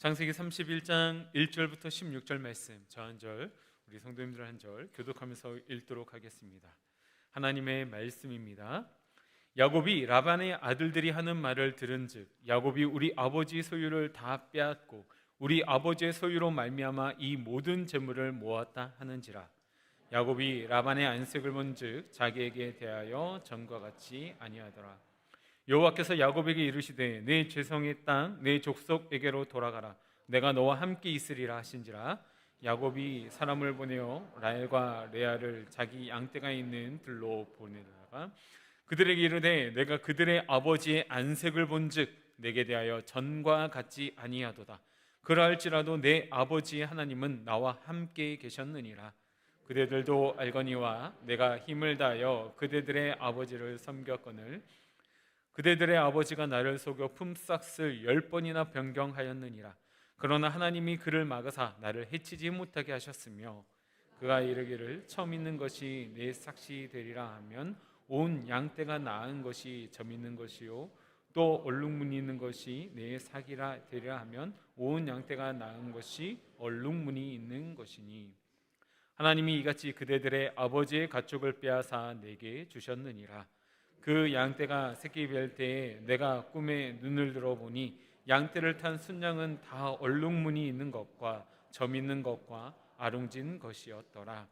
창세기 31장 1절부터 16절 말씀, 저 한 절, 우리 성도님들 한 절 교독하면서 읽도록 하겠습니다. 하나님의 말씀입니다. 야곱이 라반의 아들들이 하는 말을 들은즉 야곱이 우리 아버지 소유를 다 빼앗고 우리 아버지의 소유로 말미암아 이 모든 재물을 모았다 하는지라. 야곱이 라반의 안색을 본즉 자기에게 대하여 전과 같이 아니하더라. 여호와께서 야곱에게 이르시되 내 죄성의 땅 내 족속에게로 돌아가라. 내가 너와 함께 있으리라 하신지라. 야곱이 사람을 보내어 라헬과 레아를 자기 양떼가 있는 들로 보내다가 그들에게 이르되 내가 그들의 아버지의 안색을 본즉 내게 대하여 전과 같지 아니하도다. 그러할지라도 내 아버지의 하나님은 나와 함께 계셨느니라. 그대들도 알거니와 내가 힘을 다하여 그대들의 아버지를 섬겼거늘 그대들의 아버지가 나를 속여 품삯을 10번이나 변경하였느니라. 그러나 하나님이 그를 막으사 나를 해치지 못하게 하셨으며 그가 이르기를 처음 있는 것이 내 삭시 되리라 하면 온 양떼가 나은 것이 점 있는 것이요 또 얼룩무늬 있는 것이 내 삭이라 되리라 하면 온 양떼가 나은 것이 얼룩무늬 있는 것이니 하나님이 이같이 그대들의 아버지의 가축을 빼앗아 내게 주셨느니라. 그 양떼가 새끼 뵐 때에 내가 꿈에 눈을 들어보니 양떼를 탄 순양은 다 얼룩무늬 있는 것과 점 있는 것과 아롱진 것이었더라.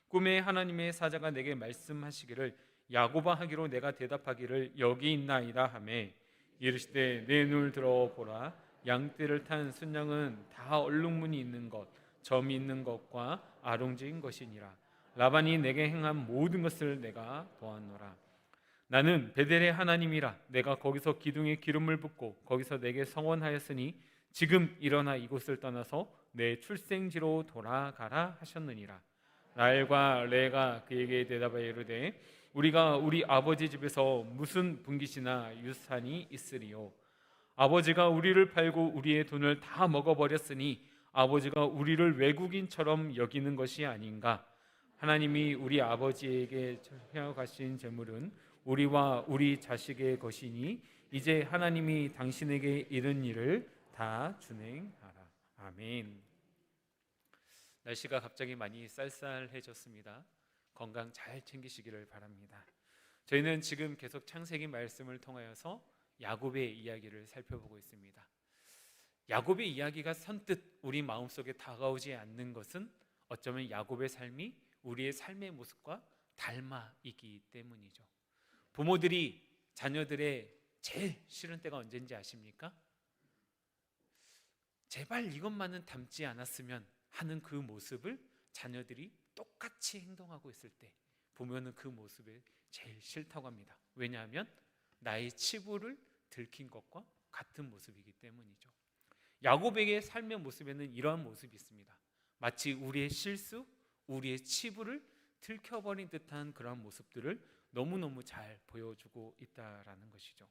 꿈에 하나님의 사자가 내게 말씀하시기를 야곱아 하기로 내가 대답하기를 여기 있나이다 하매 이르시되 내 눈을 들어보라. 양떼를 탄 순양은 다 얼룩무늬 있는 것, 점이 있는 것과 아롱진 것이니라. 라반이 내게 행한 모든 것을 내가 보았노라. 나는 베델의 하나님이라. 내가 거기서 기둥에 기름을 붓고 거기서 내게 성원하였으니 지금 일어나 이곳을 떠나서 내 출생지로 돌아가라 하셨느니라. 라헬과 레아가 그에게 대답하여 이르되 우리가 우리 아버지 집에서 무슨 분깃이나 유산이 있으리요. 아버지가 우리를 팔고 우리의 돈을 다 먹어버렸으니 아버지가 우리를 외국인처럼 여기는 것이 아닌가. 하나님이 우리 아버지에게 헤어가신 재물은 우리와 우리 자식의 것이니 이제 하나님이 당신에게 이른 일을 다 준행하라. 아멘. 날씨가 갑자기 많이 쌀쌀해졌습니다. 건강 잘 챙기시기를 바랍니다. 저희는 지금 계속 창세기 말씀을 통하여서 야곱의 이야기를 살펴보고 있습니다. 야곱의 이야기가 선뜻 우리 마음속에 다가오지 않는 것은 어쩌면 야곱의 삶이 우리의 삶의 모습과 닮아 있기 때문이죠. 부모들이 자녀들의 제일 싫은 때가 언제인지 아십니까? 제발 이것만은 닮지 않았으면 하는 그 모습을 자녀들이 똑같이 행동하고 있을 때 보면은 그 모습이 제일 싫다고 합니다. 왜냐하면 나의 치부를 들킨 것과 같은 모습이기 때문이죠. 야곱에게 삶의 모습에는 이러한 모습이 있습니다. 마치 우리의 실수, 우리의 치부를 들켜버린 듯한 그런 모습들을 너무너무 잘 보여주고 있다라는 것이죠.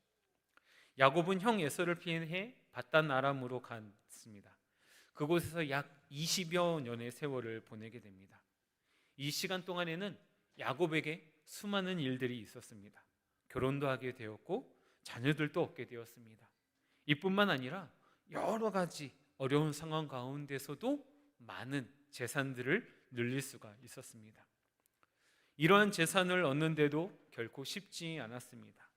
야곱은 형 에서를 피해 바단 아람으로 갔습니다. 그곳에서 약 20여 년의 세월을 보내게 됩니다. 이 시간 동안에는 야곱에게 수많은 일들이 있었습니다. 결혼도 하게 되었고 자녀들도 얻게 되었습니다. 이뿐만 아니라 여러 가지 어려운 상황 가운데서도 많은 재산들을 늘릴 수가 있었습니다. 이러한 재산을 얻는데도 결코 쉽지 않았습니다.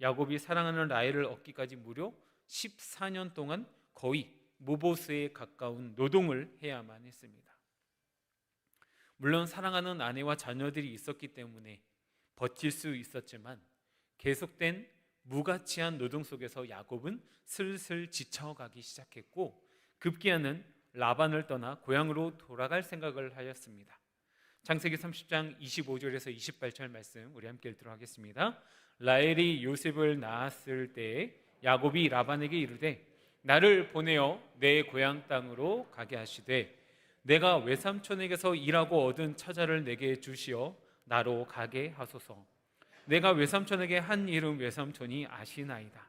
야곱이 사랑하는 라헬을 얻기까지 무려 14년 동안 거의 모보스에 가까운 노동을 해야만 했습니다. 물론 사랑하는 아내와 자녀들이 있었기 때문에 버틸 수 있었지만 계속된 무가치한 노동 속에서 야곱은 슬슬 지쳐가기 시작했고 급기야는 라반을 떠나 고향으로 돌아갈 생각을 하였습니다. 창세기 30장 25절에서 28절 말씀 우리 함께 읽도록 하겠습니다. 라헬이 요셉을 낳았을 때 야곱이 라반에게 이르되 나를 보내어 내 고향 땅으로 가게 하시되 내가 외삼촌에게서 일하고 얻은 처자를 내게 주시어 나로 가게 하소서. 내가 외삼촌에게 한 일은 외삼촌이 아시나이다.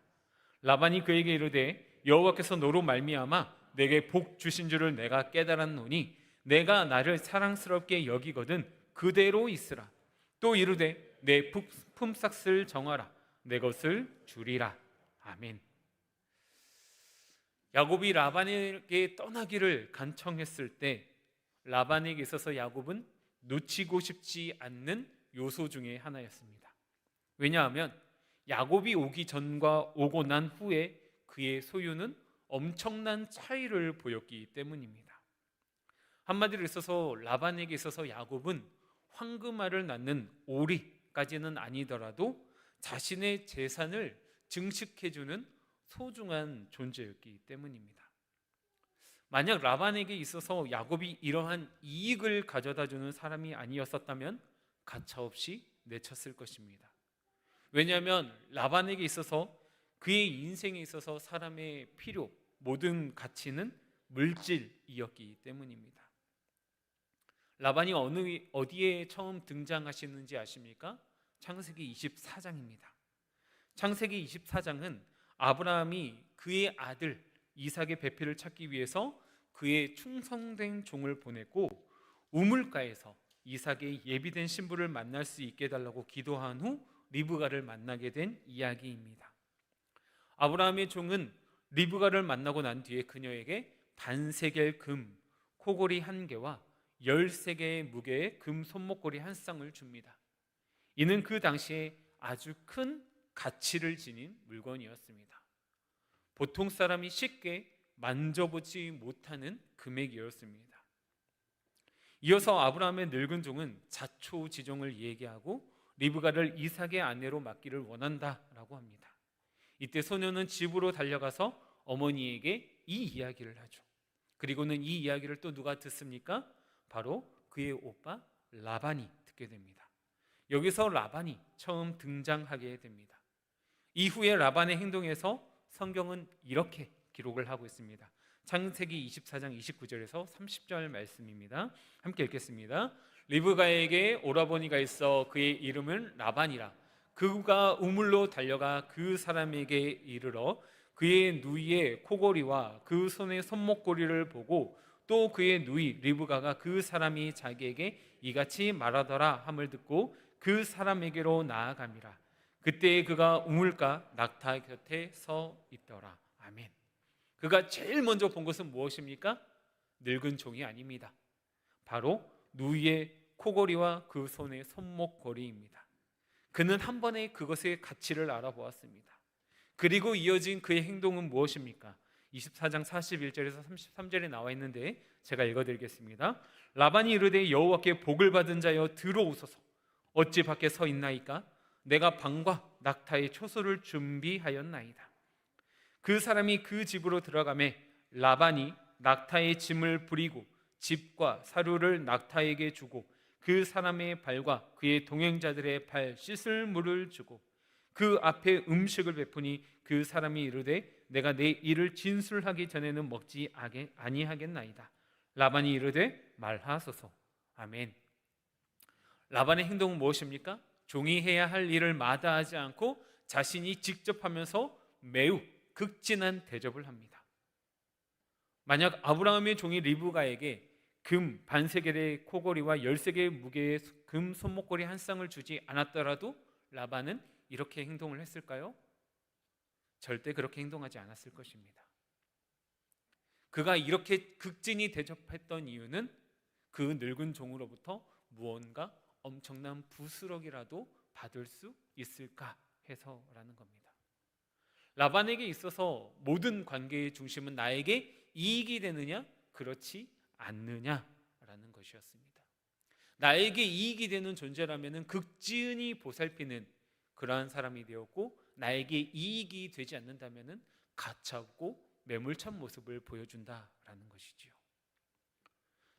라반이 그에게 이르되 여호와께서 너로 말미암아 내게 복 주신 줄을 내가 깨달았노니 내가 나를 사랑스럽게 여기거든 그대로 있으라. 또 이르되 내 품삯을 정하라. 내 것을 주리라. 아멘. 야곱이 라반에게 떠나기를 간청했을 때 라반에게 있어서 야곱은 놓치고 싶지 않는 요소 중에 하나였습니다. 왜냐하면 야곱이 오기 전과 오고 난 후에 그의 소유는 엄청난 차이를 보였기 때문입니다. 한마디로 있어서 라반에게 있어서 야곱은 황금알을 낳는 오리까지는 아니더라도 자신의 재산을 증식해주는 소중한 존재였기 때문입니다. 만약 라반에게 있어서 야곱이 이러한 이익을 가져다주는 사람이 아니었었다면 가차없이 내쳤을 것입니다. 왜냐하면 라반에게 있어서 그의 인생에 있어서 사람의 필요, 모든 가치는 물질이었기 때문입니다. 라반이 어디에 처음 등장하시는지 아십니까? 창세기 24장입니다. 창세기 24장은 아브라함이 그의 아들 이삭의 배필을 찾기 위해서 그의 충성된 종을 보냈고 우물가에서 이삭의 예비된 신부를 만날 수 있게 해달라고 기도한 후 리브가를 만나게 된 이야기입니다. 아브라함의 종은 리브가를 만나고 난 뒤에 그녀에게 반세겔 금 코골이 1개와 13개의 무게의 금 손목걸이 1쌍을 줍니다. 이는 그 당시에 아주 큰 가치를 지닌 물건이었습니다. 보통 사람이 쉽게 만져보지 못하는 금액이었습니다. 이어서 아브라함의 늙은 종은 자초지종을 얘기하고 리브가를 이삭의 아내로 맡기를 원한다라고 합니다. 이때 소녀는 집으로 달려가서 어머니에게 이 이야기를 하죠. 그리고는 이 이야기를 또 누가 듣습니까? 바로 그의 오빠 라반이 듣게 됩니다. 여기서 라반이 처음 등장하게 됩니다. 이후에 라반의 행동에서 성경은 이렇게 기록을 하고 있습니다. 창세기 24장 29절에서 30절 말씀입니다. 함께 읽겠습니다. 리브가에게 오라버니가 있어 그의 이름은 라반이라. 그가 우물로 달려가 그 사람에게 이르러 그의 누이의 코골이와 그 손의 손목고리를 보고 또 그의 누이 리브가가 그 사람이 자기에게 이같이 말하더라 함을 듣고 그 사람에게로 나아갑니다. 그때 그가 우물가 낙타 곁에 서 있더라. 아멘. 그가 제일 먼저 본 것은 무엇입니까? 늙은 종이 아닙니다. 바로 누이의 코골이와 그 손의 손목걸이입니다. 그는 한 번에 그것의 가치를 알아보았습니다. 그리고 이어진 그의 행동은 무엇입니까? 24장 41절에서 33절에 나와 있는데 제가 읽어드리겠습니다. 라반이 이르되 여호와께 복을 받은 자여 들어오소서. 어찌 밖에 서 있나이까? 내가 방과 낙타의 초소를 준비하였나이다. 그 사람이 그 집으로 들어가매 라반이 낙타의 짐을 부리고 집과 사료를 낙타에게 주고 그 사람의 발과 그의 동행자들의 발 씻을 물을 주고 그 앞에 음식을 베푸니 그 사람이 이르되 내가 내 일을 진술하기 전에는 먹지 아니하겠나이다. 라반이 이르되 말하소서. 아멘. 라반의 행동은 무엇입니까? 종이 해야 할 일을 마다하지 않고 자신이 직접 하면서 매우 극진한 대접을 합니다. 만약 아브라함의 종이 리브가에게 금 반세겔의 코걸이와 13개의 무게의 금 손목걸이 1쌍을 주지 않았더라도 라반은 이렇게 행동을 했을까요? 절대 그렇게 행동하지 않았을 것입니다. 그가 이렇게 극진히 대접했던 이유는 그 늙은 종으로부터 무언가 엄청난 부스럭이라도 받을 수 있을까 해서라는 겁니다. 라반에게 있어서 모든 관계의 중심은 나에게 이익이 되느냐 그렇지 않느냐라는 것이었습니다. 나에게 이익이 되는 존재라면 극진히 보살피는 그러한 사람이 되었고 나에게 이익이 되지 않는다면 가차없고 매몰찬 모습을 보여준다라는 것이지요.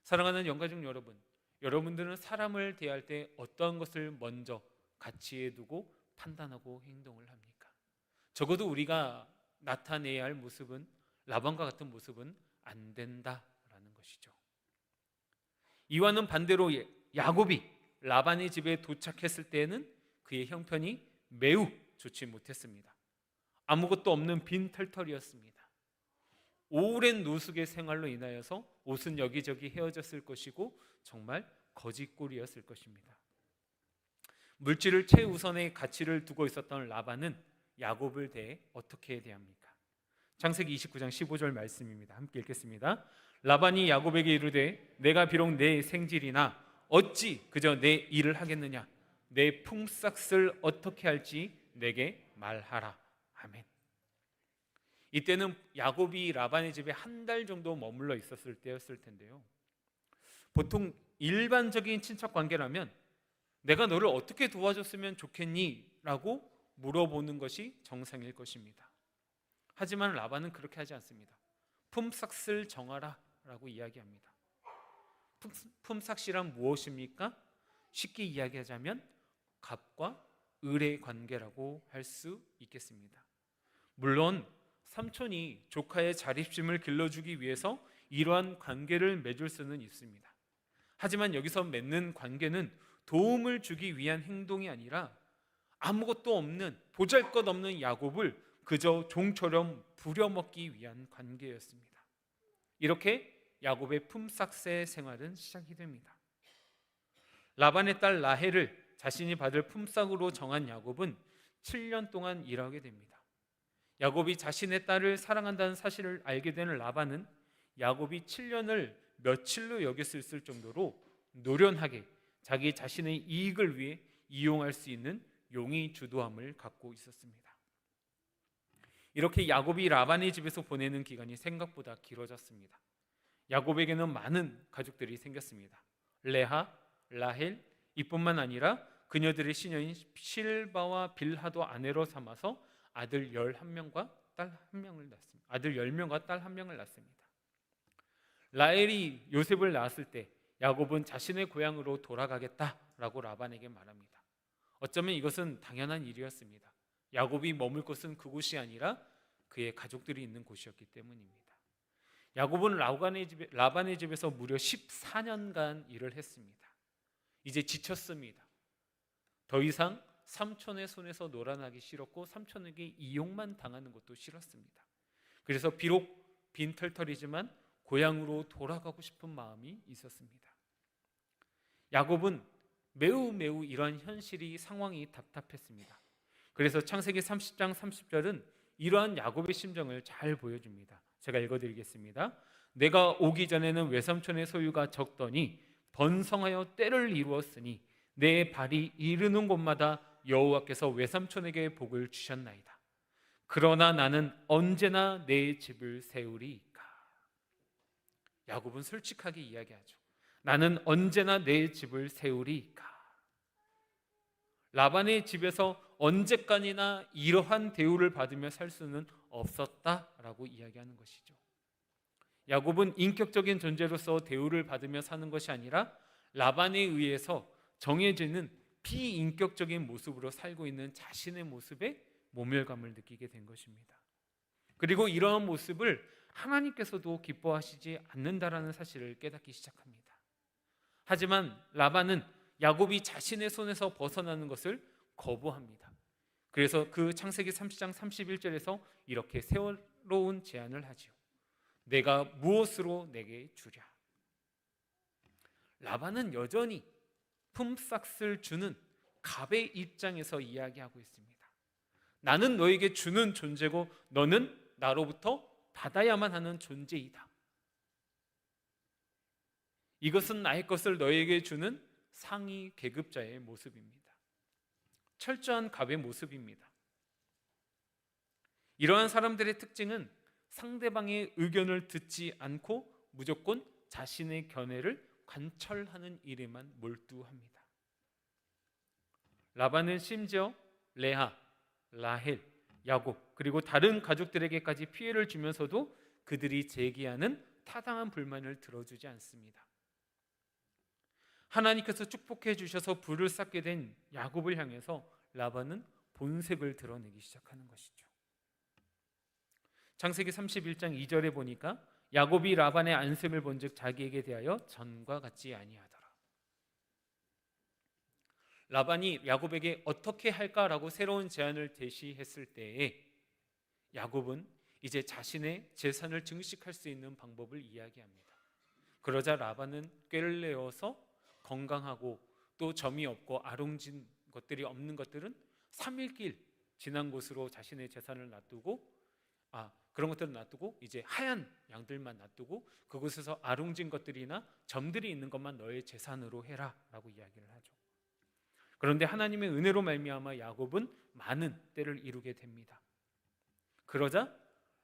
사랑하는 영가족 여러분, 여러분들은 사람을 대할 때 어떤 것을 먼저 가치에 두고 판단하고 행동을 합니까? 적어도 우리가 나타내야 할 모습은 라반과 같은 모습은 안 된다라는 것이죠. 이와는 반대로 야곱이 라반의 집에 도착했을 때는 그의 형편이 매우 좋지 못했습니다. 아무것도 없는 빈털털이었습니다. 오랜 노숙의 생활로 인하여서 옷은 여기저기 헤어졌을 것이고 정말 거지꼴이었을 것입니다. 물질을 최우선의 가치를 두고 있었던 라반은 야곱을 대해 어떻게 대합니까? 창세기 29장 15절 말씀입니다. 함께 읽겠습니다. 라반이 야곱에게 이르되 내가 비록 내 생질이나 어찌 그저 내 일을 하겠느냐, 내 품삯을 어떻게 할지 내게 말하라. 아멘. 이때는 야곱이 라반의 집에 한 달 정도 머물러 있었을 때였을 텐데요, 보통 일반적인 친척 관계라면 내가 너를 어떻게 도와줬으면 좋겠니? 라고 물어보는 것이 정상일 것입니다. 하지만 라반은 그렇게 하지 않습니다. 품삯을 정하라 라고 이야기합니다. 품삯이란 무엇입니까? 쉽게 이야기하자면 갑과 을의 관계라고 할 수 있겠습니다. 물론 삼촌이 조카의 자립심을 길러주기 위해서 이러한 관계를 맺을 수는 있습니다. 하지만 여기서 맺는 관계는 도움을 주기 위한 행동이 아니라 아무것도 없는, 보잘것없는 야곱을 그저 종처럼 부려먹기 위한 관계였습니다. 이렇게 야곱의 품삯의 생활은 시작이 됩니다. 라반의 딸 라헬을 자신이 받을 품삯으로 정한 야곱은 7년 동안 일하게 됩니다. 야곱이 자신의 딸을 사랑한다는 사실을 알게 되는 라반은 야곱이 7년을 며칠로 여길 수 있을 정도로 노련하게 자기 자신의 이익을 위해 이용할 수 있는 용의주도함을 갖고 있었습니다. 이렇게 야곱이 라반의 집에서 보내는 기간이 생각보다 길어졌습니다. 야곱에게는 많은 가족들이 생겼습니다. 레하, 라헬, 이뿐만 아니라 그녀들의 시녀인 실바와 빌하도 아내로 삼아서 아들 11명과 딸 1명을 낳습니다. 아들 10명과 딸 1명을 낳습니다. 라헬이 요셉을 낳았을 때 야곱은 자신의 고향으로 돌아가겠다라고 라반에게 말합니다. 어쩌면 이것은 당연한 일이었습니다. 야곱이 머물 곳은 그곳이 아니라 그의 가족들이 있는 곳이었기 때문입니다. 야곱은 라반의 집에서 무려 14년간 일을 했습니다. 이제 지쳤습니다. 더 이상 삼촌의 손에서 놀아나기 싫었고 삼촌에게 이용만 당하는 것도 싫었습니다. 그래서 비록 빈털털이지만 고향으로 돌아가고 싶은 마음이 있었습니다. 야곱은 매우 이러한 현실이, 상황이 답답했습니다. 그래서 창세기 30장 30절은 이러한 야곱의 심정을 잘 보여줍니다. 제가 읽어드리겠습니다. 내가 오기 전에는 외삼촌의 소유가 적더니 번성하여 때를 이루었으니 내 발이 이르는 곳마다 여호와께서 외삼촌에게 복을 주셨나이다. 그러나 나는 언제나 내 집을 세우리이까. 야곱은 솔직하게 이야기하죠. 나는 언제나 내 집을 세우리이까. 라반의 집에서 언제까지나 이러한 대우를 받으며 살 수는 없었다라고 이야기하는 것이죠. 야곱은 인격적인 존재로서 대우를 받으며 사는 것이 아니라 라반에 의해서 정해지는 비인격적인 모습으로 살고 있는 자신의 모습에 모멸감을 느끼게 된 것입니다. 그리고 이러한 모습을 하나님께서도 기뻐하시지 않는다라는 사실을 깨닫기 시작합니다. 하지만 라반은 야곱이 자신의 손에서 벗어나는 것을 거부합니다. 그래서 그 창세기 30장 31절에서 이렇게 새로운 제안을 하지요. 내가 무엇으로 내게 주랴. 라반은 여전히 품삯을 주는 갑의 입장에서 이야기하고 있습니다. 나는 너에게 주는 존재고 너는 나로부터 받아야만 하는 존재이다. 이것은 나의 것을 너에게 주는 상위 계급자의 모습입니다. 철저한 갑의 모습입니다. 이러한 사람들의 특징은 상대방의 의견을 듣지 않고 무조건 자신의 견해를 관철하는 일에만 몰두합니다. 라반은 심지어 레하, 라헬, 야곱 그리고 다른 가족들에게까지 피해를 주면서도 그들이 제기하는 타당한 불만을 들어주지 않습니다. 하나님께서 축복해 주셔서 부를 쌓게 된 야곱을 향해서 라반은 본색을 드러내기 시작하는 것이죠. 창세기 31장 2절에 보니까 야곱이 라반의 안셈을 본즉 자기에게 대하여 전과 같지 아니하더라. 라반이 야곱에게 어떻게 할까라고 새로운 제안을 제시했을 때에 야곱은 이제 자신의 재산을 증식할 수 있는 방법을 이야기합니다. 그러자 라반은 꾀를 내어서 건강하고 또 점이 없고 아롱진 것들이 없는 것들은 3일 길 지난 곳으로 자신의 재산을 놔두고 그런 것들을 놔두고 이제 하얀 양들만 놔두고 그곳에서 아롱진 것들이나 점들이 있는 것만 너의 재산으로 해라 라고 이야기를 하죠. 그런데 하나님의 은혜로 말미암아 야곱은 많은 때를 이루게 됩니다. 그러자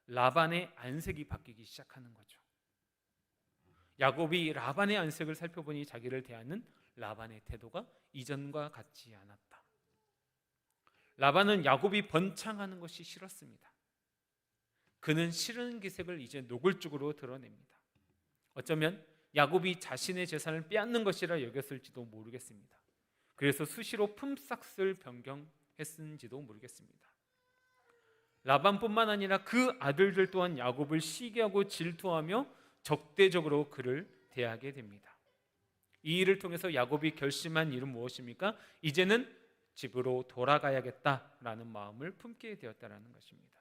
라반의 안색이 바뀌기 시작하는 거죠. 야곱이 라반의 안색을 살펴보니 자기를 대하는 라반의 태도가 이전과 같지 않았다. 라반은 야곱이 번창하는 것이 싫었습니다. 그는 싫은 기색을 이제 노골적으로 드러냅니다. 어쩌면 야곱이 자신의 재산을 빼앗는 것이라 여겼을지도 모르겠습니다. 그래서 수시로 품삯을 변경했는지도 모르겠습니다. 라반뿐만 아니라 그 아들들 또한 야곱을 시기하고 질투하며 적대적으로 그를 대하게 됩니다. 이 일을 통해서 야곱이 결심한 일은 무엇입니까? 이제는 집으로 돌아가야겠다라는 마음을 품게 되었다는 것입니다.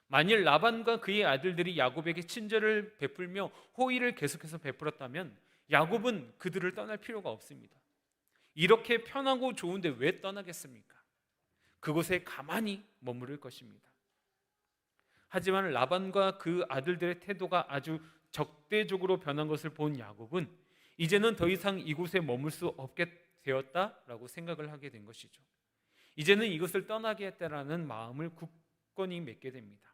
만일 라반과 그의 아들들이 야곱에게 친절을 베풀며 호의를 계속해서 베풀었다면 야곱은 그들을 떠날 필요가 없습니다. 이렇게 편하고 좋은데 왜 떠나겠습니까? 그곳에 가만히 머무를 것입니다. 하지만 라반과 그 아들들의 태도가 아주 적대적으로 변한 것을 본 야곱은 이제는 더 이상 이곳에 머물 수 없게 되었다라고 생각을 하게 된 것이죠. 이제는 이것을 떠나겠다라는 마음을 굳건히 맺게 됩니다.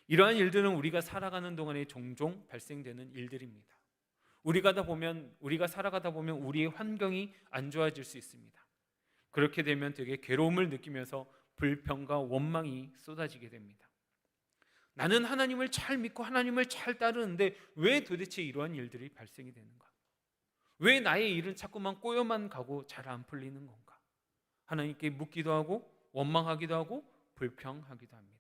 이러한 일들은 우리가 살아가는 동안에 종종 발생되는 일들입니다. 우리가 살아가다 보면 우리의 환경이 안 좋아질 수 있습니다. 그렇게 되면 되게 괴로움을 느끼면서 불평과 원망이 쏟아지게 됩니다. 나는 하나님을 잘 믿고 하나님을 잘 따르는데 왜 도대체 이러한 일들이 발생이 되는가? 왜 나의 일은 자꾸만 꼬여만 가고 잘 안 풀리는 건가? 하나님께 묻기도 하고 원망하기도 하고 불평하기도 합니다.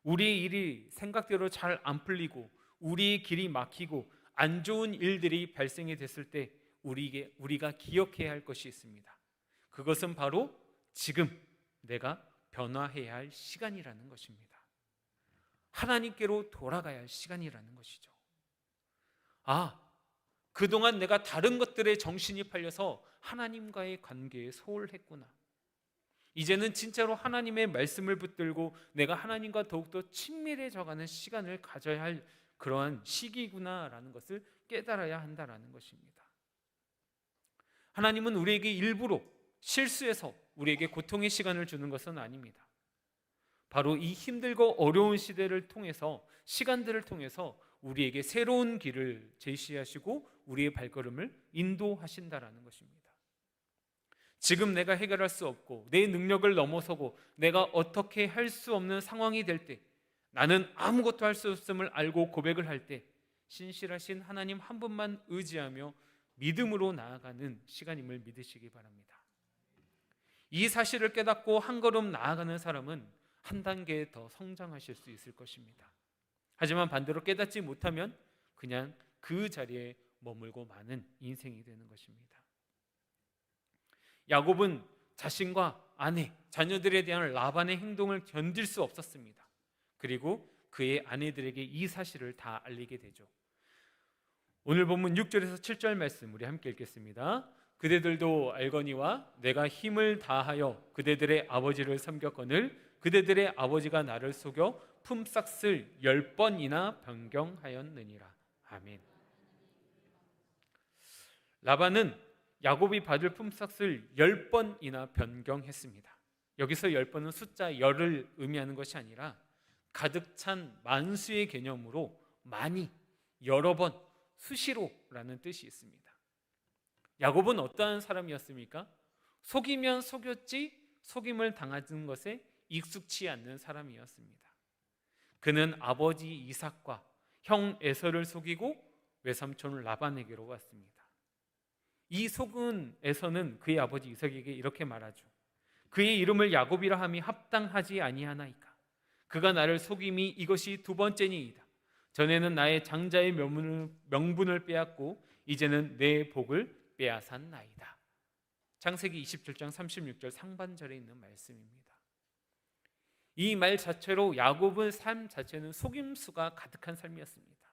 우리의 일이 생각대로 잘 안 풀리고 우리의 길이 막히고 안 좋은 일들이 발생이 됐을 때 우리가 기억해야 할 것이 있습니다. 그것은 바로 지금 내가 변화해야 할 시간이라는 것입니다. 하나님께로 돌아가야 할 시간이라는 것이죠. 그동안 내가 다른 것들에 정신이 팔려서 하나님과의 관계에 소홀했구나. 이제는 진짜로 하나님의 말씀을 붙들고 내가 하나님과 더욱더 친밀해져가는 시간을 가져야 할 그러한 시기구나라는 것을 깨달아야 한다는 것입니다. 하나님은 우리에게 일부러 실수해서 우리에게 고통의 시간을 주는 것은 아닙니다. 바로 이 힘들고 어려운 시간들을 통해서 우리에게 새로운 길을 제시하시고 우리의 발걸음을 인도하신다라는 것입니다. 지금 내가 해결할 수 없고 내 능력을 넘어서고 내가 어떻게 할 수 없는 상황이 될 때, 나는 아무것도 할 수 없음을 알고 고백을 할 때 신실하신 하나님 한 분만 의지하며 믿음으로 나아가는 시간임을 믿으시기 바랍니다. 이 사실을 깨닫고 한 걸음 나아가는 사람은 한 단계 더 성장하실 수 있을 것입니다. 하지만 반대로 깨닫지 못하면 그냥 그 자리에 머물고 마는 인생이 되는 것입니다. 야곱은 자신과 아내, 자녀들에 대한 라반의 행동을 견딜 수 없었습니다. 그리고 그의 아내들에게 이 사실을 다 알리게 되죠. 오늘 본문 6절에서 7절 말씀 우리 함께 읽겠습니다. 그대들도 알거니와 내가 힘을 다하여 그대들의 아버지를 섬겼거늘 그대들의 아버지가 나를 속여 품삯을 10번이나 변경하였느니라. 아멘. 라반은 야곱이 받을 품삯을 10번이나 변경했습니다. 여기서 10번은 숫자 10을 의미하는 것이 아니라 가득 찬 만수의 개념으로 많이, 여러 번, 수시로라는 뜻이 있습니다. 야곱은 어떠한 사람이었습니까? 속이면 속였지 속임을 당하는 것에 익숙치 않는 사람이었습니다. 그는 아버지 이삭과 형 에서를 속이고 외삼촌 라반에게로 왔습니다. 이 속은 에서는 그의 아버지 이삭에게 이렇게 말하죠. 그의 이름을 야곱이라 함이 합당하지 아니하나이까. 그가 나를 속임이 이것이 두 번째니이다. 전에는 나의 장자의 명분을 빼앗고 이제는 내 복을 빼앗았나이다. 창세기 27장 36절 상반절에 있는 말씀입니다. 이 말 자체로 야곱의 삶 자체는 속임수가 가득한 삶이었습니다.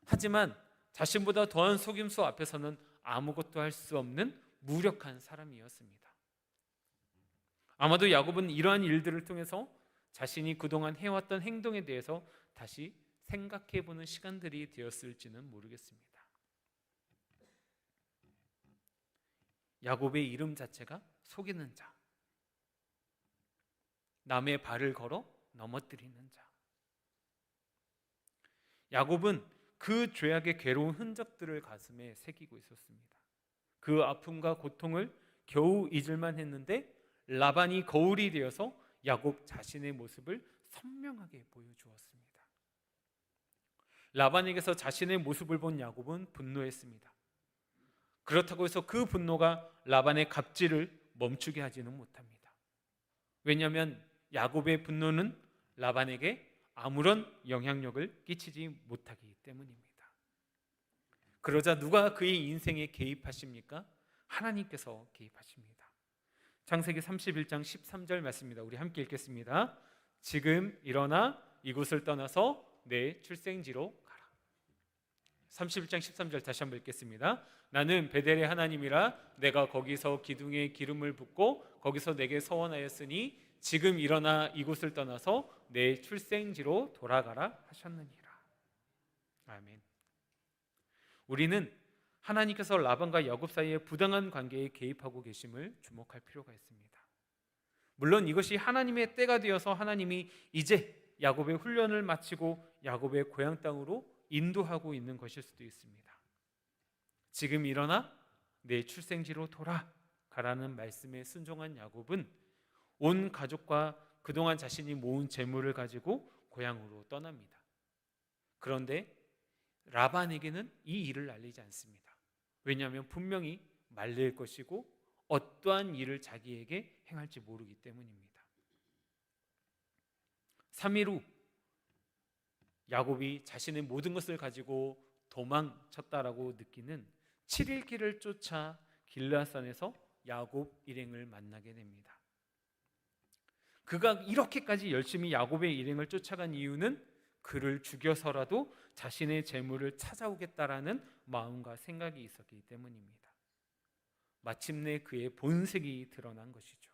하지만 자신보다 더한 속임수 앞에서는 아무것도 할 수 없는 무력한 사람이었습니다. 아마도 야곱은 이러한 일들을 통해서 자신이 그동안 해왔던 행동에 대해서 다시 생각해보는 시간들이 되었을지는 모르겠습니다. 야곱의 이름 자체가 속이는 자, 남의 발을 걸어 넘어뜨리는 자. 야곱은 그 죄악의 괴로운 흔적들을 가슴에 새기고 있었습니다. 그 아픔과 고통을 겨우 잊을만 했는데 라반이 거울이 되어서 야곱 자신의 모습을 선명하게 보여주었습니다. 라반에게서 자신의 모습을 본 야곱은 분노했습니다. 그렇다고 해서 그 분노가 라반의 갑질을 멈추게 하지는 못합니다. 왜냐하면 야곱의 분노는 라반에게 아무런 영향력을 끼치지 못하기 때문입니다. 그러자 누가 그의 인생에 개입하십니까? 하나님께서 개입하십니다. 창세기 31장 13절 말씀입니다. 우리 함께 읽겠습니다. 지금 일어나 이곳을 떠나서 내 출생지로 가라. 31장 13절 다시 한번 읽겠습니다. 나는 베델의 하나님이라 내가 거기서 기둥에 기름을 붓고 거기서 내게 서원하였으니 지금 일어나 이곳을 떠나서 내 출생지로 돌아가라 하셨느니라. 아멘. 우리는 하나님께서 라반과 야곱 사이의 부당한 관계에 개입하고 계심을 주목할 필요가 있습니다. 물론 이것이 하나님의 때가 되어서 하나님이 이제 야곱의 훈련을 마치고 야곱의 고향 땅으로 인도하고 있는 것일 수도 있습니다. 지금 일어나 내 출생지로 돌아가라는 말씀에 순종한 야곱은 온 가족과 그동안 자신이 모은 재물을 가지고 고향으로 떠납니다. 그런데 라반에게는 이 일을 알리지 않습니다. 왜냐하면 분명히 말릴 것이고 어떠한 일을 자기에게 행할지 모르기 때문입니다. 3일 후 야곱이 자신의 모든 것을 가지고 도망쳤다라고 느끼는 7일 길을 쫓아 길르앗산에서 야곱 일행을 만나게 됩니다. 그가 이렇게까지 열심히 야곱의 일행을 쫓아간 이유는 그를 죽여서라도 자신의 재물을 찾아오겠다라는 마음과 생각이 있었기 때문입니다. 마침내 그의 본색이 드러난 것이죠.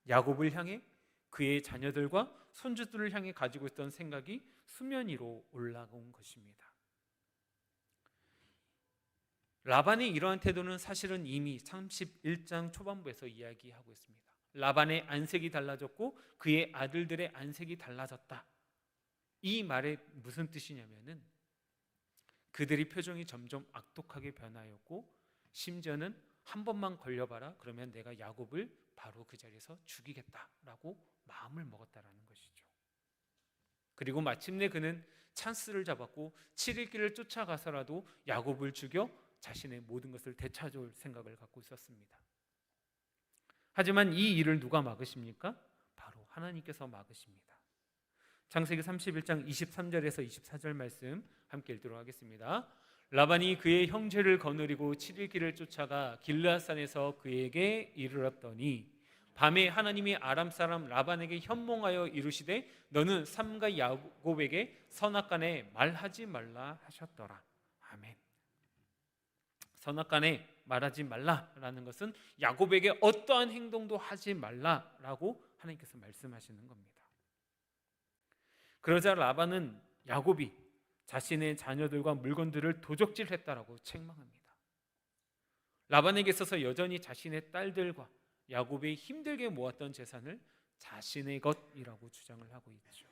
야곱을 향해 그의 자녀들과 손주들을 향해 가지고 있던 생각이 수면 위로 올라온 것입니다. 라반의 이러한 태도는 사실은 이미 31장 초반부에서 이야기하고 있습니다. 라반의 안색이 달라졌고 그의 아들들의 안색이 달라졌다. 이 말의 무슨 뜻이냐면은 그들이 표정이 점점 악독하게 변하였고 심지어는 한 번만 걸려봐라 그러면 내가 야곱을 바로 그 자리에서 죽이겠다라고 마음을 먹었다라는 것이죠. 그리고 마침내 그는 찬스를 잡았고 7일 길을 쫓아가서라도 야곱을 죽여 자신의 모든 것을 되찾아올 생각을 갖고 있었습니다. 하지만 이 일을 누가 막으십니까? 바로 하나님께서 막으십니다. 창세기 31장 23절에서 24절 말씀 함께 읽도록 하겠습니다. 라반이 그의 형제를 거느리고 7일 길을 쫓아가 길르앗산에서 그에게 이르렀더니 밤에 하나님이 아람 사람 라반에게 현몽하여 이르시되 너는 삼가 야곱에게 선악간에 말하지 말라 하셨더라. 아멘. 선악간에 말하지 말라라는 것은 야곱에게 어떠한 행동도 하지 말라라고 하나님께서 말씀하시는 겁니다. 그러자 라반은 야곱이 자신의 자녀들과 물건들을 도적질했다라고 책망합니다. 라반에게 있어서 여전히 자신의 딸들과 야곱이 힘들게 모았던 재산을 자신의 것이라고 주장을 하고 있죠.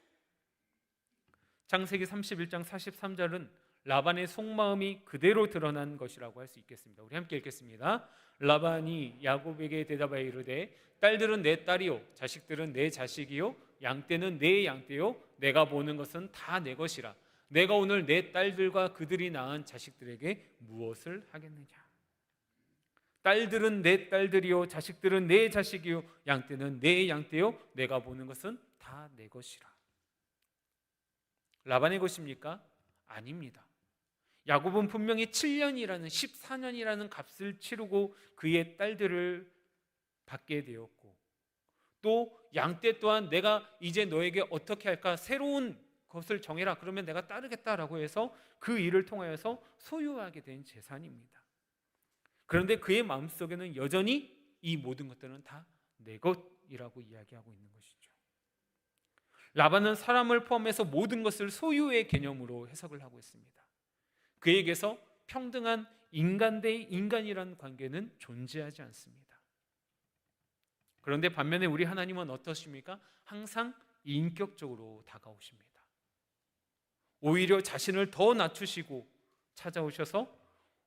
창세기 31장 43절은 라반의 속마음이 그대로 드러난 것이라고 할 수 있겠습니다. 우리 함께 읽겠습니다. 라반이 야곱에게 대답하여 이르되 딸들은 내 딸이요 자식들은 내 자식이요 양떼는 내 양떼요 내가 보는 것은 다 내 것이라 내가 오늘 내 딸들과 그들이 낳은 자식들에게 무엇을 하겠느냐. 딸들은 내 딸들이요 자식들은 내 자식이요 양떼는 내 양떼요 내가 보는 것은 다 내 것이라. 라반의 것입니까? 아닙니다. 야곱은 분명히 7년이라는 14년이라는 값을 치르고 그의 딸들을 받게 되었고 또 양떼 또한 내가 이제 너에게 어떻게 할까 새로운 것을 정해라 그러면 내가 따르겠다라고 해서 그 일을 통하여서 소유하게 된 재산입니다. 그런데 그의 마음속에는 여전히 이 모든 것들은 다 내 것이라고 이야기하고 있는 것이죠. 라반은 사람을 포함해서 모든 것을 소유의 개념으로 해석을 하고 있습니다. 그에게서 평등한 인간 대 인간이라는 관계는 존재하지 않습니다. 그런데 반면에 우리 하나님은 어떠십니까? 항상 인격적으로 다가오십니다. 오히려 자신을 더 낮추시고 찾아오셔서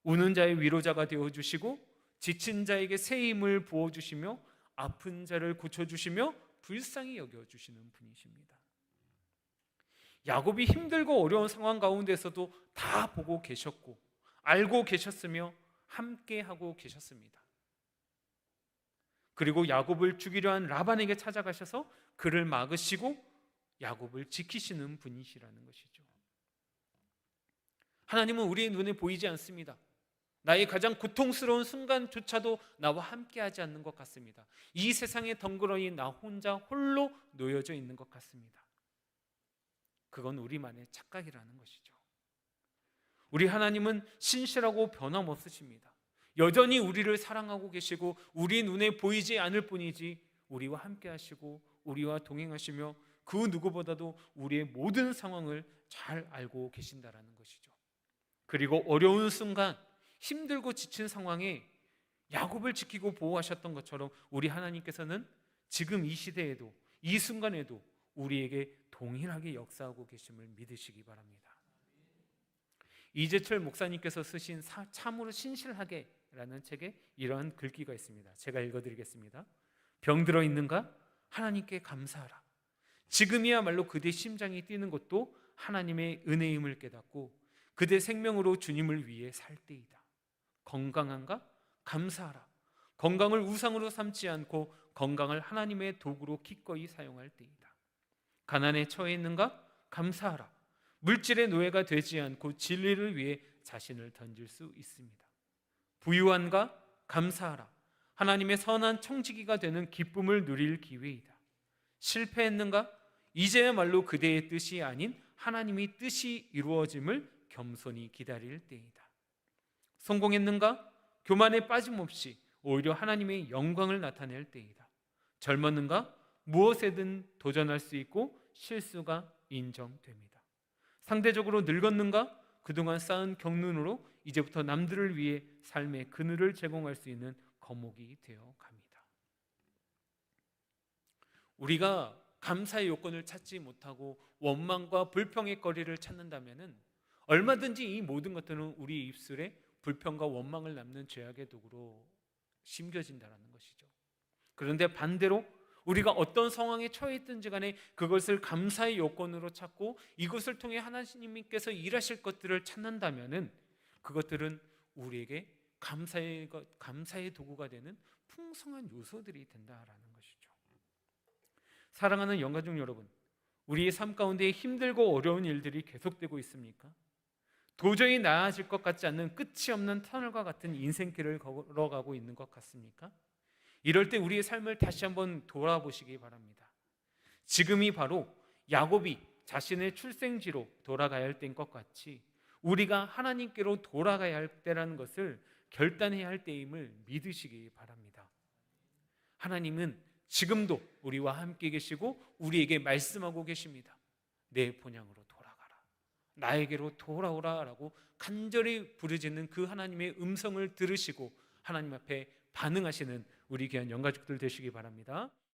우는 자의 위로자가 되어주시고 지친 자에게 새 힘을 부어주시며 아픈 자를 고쳐주시며 불쌍히 여겨주시는 분이십니다. 야곱이 힘들고 어려운 상황 가운데서도 다 보고 계셨고 알고 계셨으며 함께하고 계셨습니다. 그리고 야곱을 죽이려 한 라반에게 찾아가셔서 그를 막으시고 야곱을 지키시는 분이시라는 것이죠. 하나님은 우리의 눈에 보이지 않습니다. 나의 가장 고통스러운 순간조차도 나와 함께하지 않는 것 같습니다. 이 세상에 덩그러니 나 혼자 홀로 놓여져 있는 것 같습니다. 그건 우리만의 착각이라는 것이죠. 우리 하나님은 신실하고 변함없으십니다. 여전히 우리를 사랑하고 계시고 우리 눈에 보이지 않을 뿐이지 우리와 함께 하시고 우리와 동행하시며 그 누구보다도 우리의 모든 상황을 잘 알고 계신다라는 것이죠. 그리고 어려운 순간 힘들고 지친 상황에 야곱을 지키고 보호하셨던 것처럼 우리 하나님께서는 지금 이 시대에도 이 순간에도 우리에게 동일하게 역사하고 계심을 믿으시기 바랍니다. 이재철 목사님께서 쓰신 참으로 신실하게 라는 책에 이러한 글귀가 있습니다. 제가 읽어드리겠습니다. 병들어 있는가? 하나님께 감사하라. 지금이야말로 그대 심장이 뛰는 것도 하나님의 은혜임을 깨닫고 그대 생명으로 주님을 위해 살 때이다. 건강한가? 감사하라. 건강을 우상으로 삼지 않고 건강을 하나님의 도구로 기꺼이 사용할 때이다. 가난에 처해 있는가? 감사하라. 물질의 노예가 되지 않고 진리를 위해 자신을 던질 수 있습니다. 부유한가? 감사하라. 하나님의 선한 청지기가 되는 기쁨을 누릴 기회이다. 실패했는가? 이제야말로 그대의 뜻이 아닌 하나님의 뜻이 이루어짐을 겸손히 기다릴 때이다. 성공했는가? 교만에 빠짐없이 오히려 하나님의 영광을 나타낼 때이다. 젊었는가? 무엇에든 도전할 수 있고 실수가 인정됩니다. 상대적으로 늙었는가? 그동안 쌓은 경륜으로 이제부터 남들을 위해 삶의 그늘을 제공할 수 있는 거목이 되어 갑니다. 우리가 감사의 요건을 찾지 못하고 원망과 불평의 거리를 찾는다면 얼마든지 이 모든 것들은 우리 입술에 불평과 원망을 남는 죄악의 도구로 심겨진다는 것이죠. 그런데 반대로 우리가 어떤 상황에 처해 있든지 간에 그것을 감사의 요건으로 찾고 이것을 통해 하나님께서 일하실 것들을 찾는다면 그것들은 우리에게 감사의 도구가 되는 풍성한 요소들이 된다라는 것이죠. 사랑하는 영가족 여러분, 우리의 삶 가운데 힘들고 어려운 일들이 계속되고 있습니까? 도저히 나아질 것 같지 않는 끝이 없는 터널과 같은 인생길을 걸어가고 있는 것 같습니까? 이럴 때 우리의 삶을 다시 한번 돌아보시기 바랍니다. 지금이 바로 야곱이 자신의 출생지로 돌아가야 할 때인 것 같이 우리가 하나님께로 돌아가야 할 때라는 것을 결단해야 할 때임을 믿으시기 바랍니다. 하나님은 지금도 우리와 함께 계시고 우리에게 말씀하고 계십니다. 내 본향으로 돌아가라. 나에게로 돌아오라라고 간절히 부르짖는 그 하나님의 음성을 들으시고 하나님 앞에 반응하시는 우리 귀한 영가족들 되시기 바랍니다.